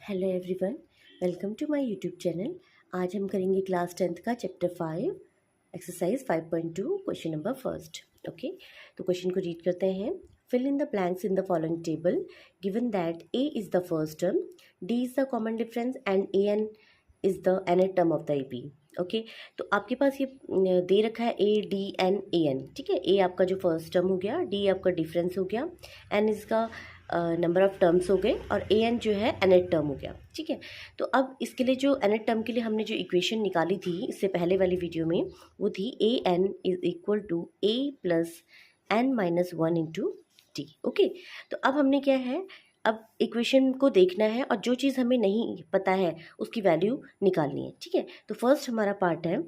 Hello everyone, welcome to my YouTube channel. आज हम करेंगे क्लास 10th का chapter 5 exercise 5.2 question number first. Okay, तो क्वेश्चन को रीड करते हैं। Fill in the blanks in the following table given that a is the first term, d is the common difference and a n is the nth term of the A P. Okay, तो आपके पास ये दे रखा है a d n A N. ठीक है, ए आपका जो फर्स्ट टर्म हो गया, डी आपका डिफरेंस हो गया, एन इसका नंबर ऑफ टर्म्स हो गए और ए एन जो है nth टर्म हो गया। ठीक है, तो अब इसके लिए जो nth टर्म के लिए हमने जो इक्वेशन निकाली थी इससे पहले वाली वीडियो में, वो थी A N is equal to A plus N minus one into T. Okay, तो अब हमने क्या है, अब इक्वेशन को देखना है और जो चीज़ हमें नहीं पता है उसकी वैल्यू निकालनी है। ठीक है, तो फर्स्ट हमारा पार्ट है,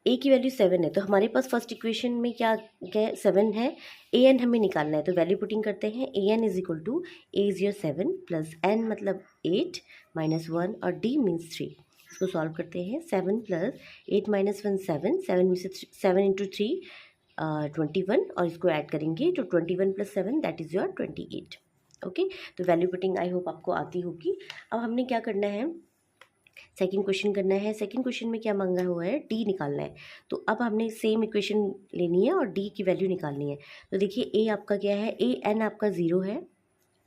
ए की वैल्यू 7 है, तो हमारे पास फर्स्ट इक्वेशन में क्या क्या 7 है, ए एन हमें निकालना है। तो वैल्यू पुटिंग करते हैं, A N is equal to A is your 7 plus N मतलब 8 माइनस 1 और डी मीन्स 3। इसको सॉल्व करते हैं, 7 प्लस 8 माइनस 1 7, 7 में से 7 इंटू 3 21 और इसको ऐड करेंगे तो 21 plus 7 that is your 28। Okay, तो वैल्यू पुटिंग आई होप आपको आती होगी। अब हमने क्या करना है, सेकंड क्वेश्चन करना है। सेकंड क्वेश्चन में क्या मांगा हुआ है, डी निकालना है। तो अब हमने सेम इक्वेशन लेनी है और डी की वैल्यू निकालनी है। तो देखिए, ए आपका क्या है, ए एन आपका 0 है।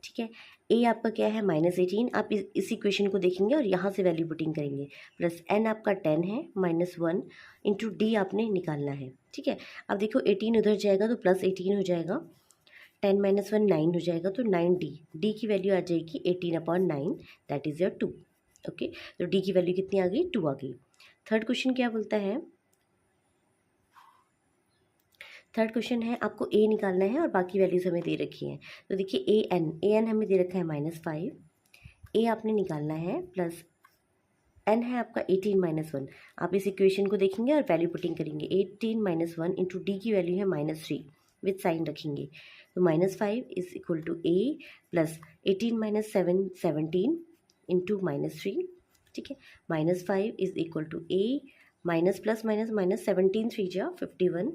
ठीक है, ए आपका क्या है -18। आप इस इक्वेशन को देखेंगे और यहाँ से वैल्यू पुटिंग करेंगे, प्लस एन आपका 10 है माइनस 1 इंटू डी आपने निकालना है। ठीक है, अब देखो 18 उधर जाएगा तो प्लस 18 हो जाएगा, 10 माइनस 1 9 हो जाएगा, तो 9 डी की वैल्यू आ जाएगी 18/9 दैट इज़ योर 2। ओके, तो डी की वैल्यू कितनी आ गई, 2 आ गई। थर्ड क्वेश्चन क्या बोलता है, थर्ड क्वेश्चन है आपको ए निकालना है और बाकी वैल्यूज हमें दे रखी हैं। तो देखिए, ए एन हमें दे रखा है -5, ए आपने निकालना है प्लस एन है आपका 18 माइनस 1। आप इस इक्वेशन को देखेंगे और वैल्यू पुटिंग करेंगे, 18 माइनस 1 इंटू डी की वैल्यू है -3 विथ साइन रखेंगे, तो -5 is equal to A plus 18 minus 7 17 into -3। ठीक है, -5 is equal to a minus plus minus minus 17 3 जा 51।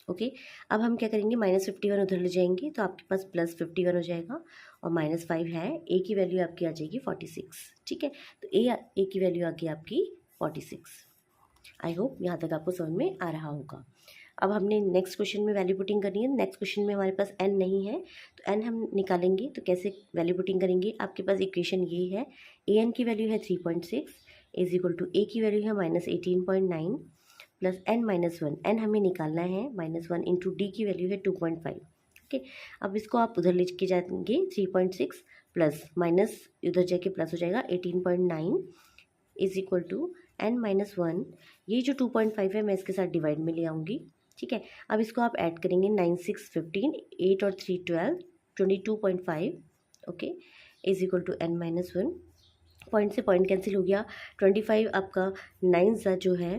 ओके, अब हम क्या करेंगे, -51 उधर ले जाएंगे तो आपके पास +51 हो जाएगा और -5 है, ए की वैल्यू आपकी आ जाएगी 46। ठीक है, तो ए की वैल्यू आ गई आपकी 46। आई होप यहाँ तक आपको समझ में आ रहा होगा। अब हमने नेक्स्ट क्वेश्चन में वैल्यू पुटिंग करनी है। नेक्स्ट क्वेश्चन में हमारे पास एन नहीं है, तो एन हम निकालेंगे। तो कैसे वैल्यू पुटिंग करेंगे, आपके पास इक्वेशन ये है, ए एन की वैल्यू है 3.6 इज इक्वल टू ए की वैल्यू है -18.9 प्लस एन माइनस 1, एन हमें निकालना है -1 इंटू डी की वैल्यू है 2.5। ओके, अब इसको आप उधर लेके जाएंगे, 3.6 प्लस माइनस उधर जाके प्लस हो जाएगा 18.9 is equal to n minus 1। ये जो 2.5 है मैं इसके साथ डिवाइड में ले आऊँगी। ठीक है, अब इसको आप ऐड करेंगे, 9 6 15, 8 और 3 12, 22.5। Okay, is equal to n minus 1। Point से पॉइंट कैंसिल हो गया, 25 आपका 9 सा जो है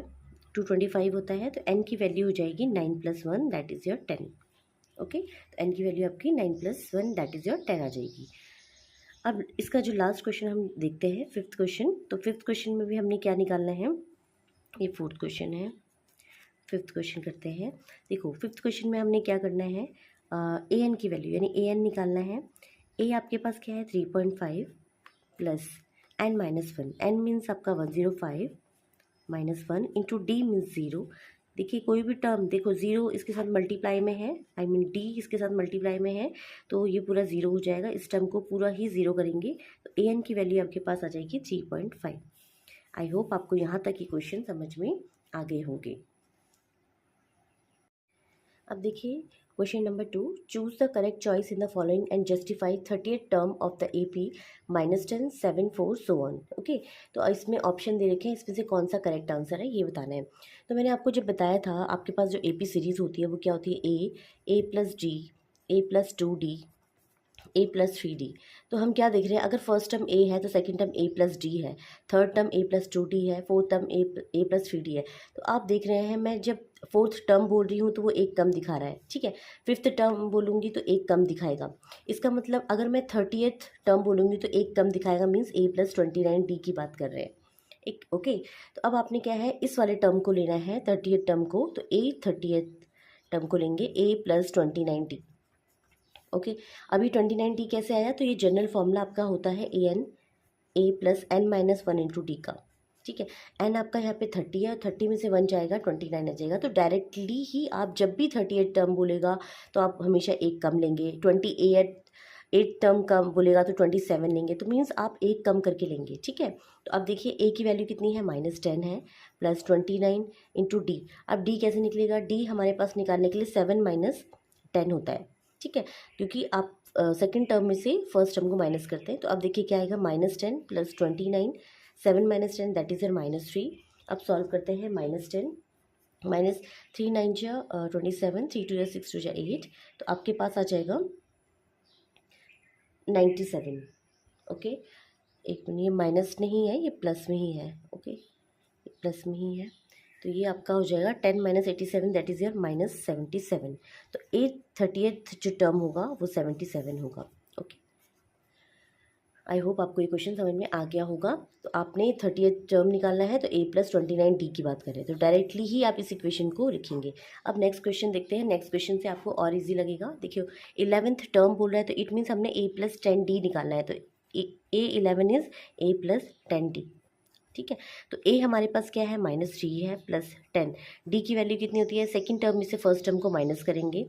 225 होता है, तो n की वैल्यू हो जाएगी 9 + 1 दैट इज़ योर 10। ओके, तो n की वैल्यू आपकी 9 + 1 दैट इज़ योर 10 आ जाएगी। अब इसका जो लास्ट क्वेश्चन हम देखते हैं, फिफ्थ क्वेश्चन। तो फिफ्थ क्वेश्चन में भी हमने क्या निकालना है, ये फोर्थ क्वेश्चन है, फिफ्थ क्वेश्चन करते हैं। देखो, फिफ्थ क्वेश्चन में हमने क्या करना है, ए एन की वैल्यू यानी ए एन निकालना है। ए आपके पास क्या है 3.5 plus N minus 1, n means आपका 105 -1 इंटू डी मीन्स 0। देखिए, कोई भी टर्म देखो, 0 इसके साथ मल्टीप्लाई में है, आई मीन डी इसके साथ मल्टीप्लाई में है, तो ये पूरा 0 हो जाएगा। इस टर्म को पूरा ही 0 करेंगे तो ए एन की वैल्यू आपके पास आ जाएगी 3.5। आई होप आपको यहाँ तक ही क्वेश्चन समझ में आ गए होंगे। अब देखिए question number 2, choose the correct choice in the following and justify 30th term of the AP -10 7 4 so on. Okay, तो इसमें ऑप्शन दे रखे हैं, इसमें से कौन सा करेक्ट आंसर है ये बताना है। तो मैंने आपको जब बताया था, आपके पास जो AP सीरीज़ होती है वो क्या होती है, A plus D, A plus 2D, A plus 3D। तो हम क्या देख रहे हैं, अगर फर्स्ट टर्म ए है तो सेकंड टर्म ए प्लस डी है, थर्ड टर्म ए प्लस 2D है, फोर्थ टर्म ए प्लस 3D है। तो आप देख रहे हैं, मैं जब फोर्थ टर्म बोल रही हूँ तो वो एक कम दिखा रहा है। ठीक है, फिफ्थ टर्म बोलूँगी तो एक कम दिखाएगा। इसका मतलब अगर मैं 30th टर्म बोलूँगी तो एक कम दिखाएगा, मीन्स ए प्लस 29 डी की बात कर रहे हैं। एक ओके, तो अब आपने क्या है, इस वाले टर्म को लेना है 30th टर्म को, तो ए 30th टर्म को लेंगे ए प्लस 29 डी। ओके, अभी 29D कैसे आया, तो ये जनरल फॉर्मूला आपका होता है A plus N minus one into D का, ठीक है। एन आपका यहाँ पे 30 है, 30 में से 1 जाएगा 29 आ जाएगा। तो डायरेक्टली ही आप जब भी 38 टर्म बोलेगा तो आप हमेशा एक कम लेंगे, 28 टर्म कम बोलेगा तो 27 लेंगे, तो मीन्स आप एक कम करके लेंगे, ठीक है। तो अब देखिए ए की वैल्यू कितनी है, -10 है, प्लस 29 इंटू डी। अब डी कैसे निकलेगा, डी हमारे पास निकालने के लिए 7 माइनस 10 होता है, ठीक है, क्योंकि आप सेकेंड टर्म में से फर्स्ट टर्म को माइनस करते हैं। तो अब देखिए क्या आएगा, -10 plus 29, 7 minus 10 that is your -3। अब सॉल्व करते हैं, -10 माइनस 3 9 जा 27, 3 2 जा 6 2 जा 8, तो आपके पास आ जाएगा 97। ओके, एक मिनट, ये माइनस नहीं है, ये प्लस में ही है, ओके, प्लस में ही है। तो ये आपका हो जाएगा 10 माइनस 87 दैट इज़ योर -77। तो 30th जो टर्म होगा वो 77 होगा। ओके, आई होप आपको ये क्वेश्चन समझ में आ गया होगा। तो आपने 30th टर्म निकालना है, तो ए प्लस 29D की बात करें तो डायरेक्टली ही आप इस इक्वेशन को लिखेंगे। अब नेक्स्ट क्वेश्चन देखते हैं, नेक्स्ट क्वेश्चन से आपको और इजी लगेगा। देखियो 11th टर्म बोल रहा है, तो इट मीन्स हमने ए प्लस 10D निकालना है, तो A11 is a plus 10D, ठीक है। तो ए हमारे पास क्या है, -3 है, प्लस 10, डी की वैल्यू कितनी होती है, सेकंड टर्म में से फर्स्ट टर्म को माइनस करेंगे,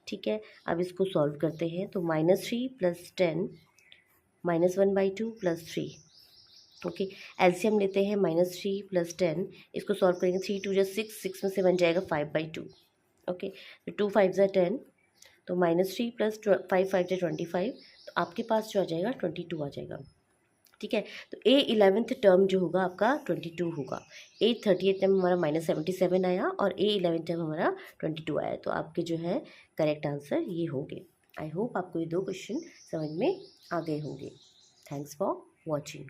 ठीक है। अब इसको सॉल्व करते हैं, तो -3 प्लस 10 -1/2 प्लस 3, ओके। एलसीएम लेते हैं, -3 प्लस 10, इसको सॉल्व करेंगे, 3 2 जा 6, 6 में से 1 जाएगा 5/2, ओके। तो 2 5 जा 10, तो -3 प्लस 5 5 जा 25, तो आपके पास जो आ जाएगा 22 आ जाएगा, ठीक है। तो ए 11th टर्म जो होगा आपका 22 होगा। ए 38th टर्म हमारा -77 आया और ए 11th टर्म हमारा 22 आया, तो आपके जो है करेक्ट आंसर ये होंगे। आई होप आपको ये दो क्वेश्चन समझ में आ गए होंगे। Thanks for watching.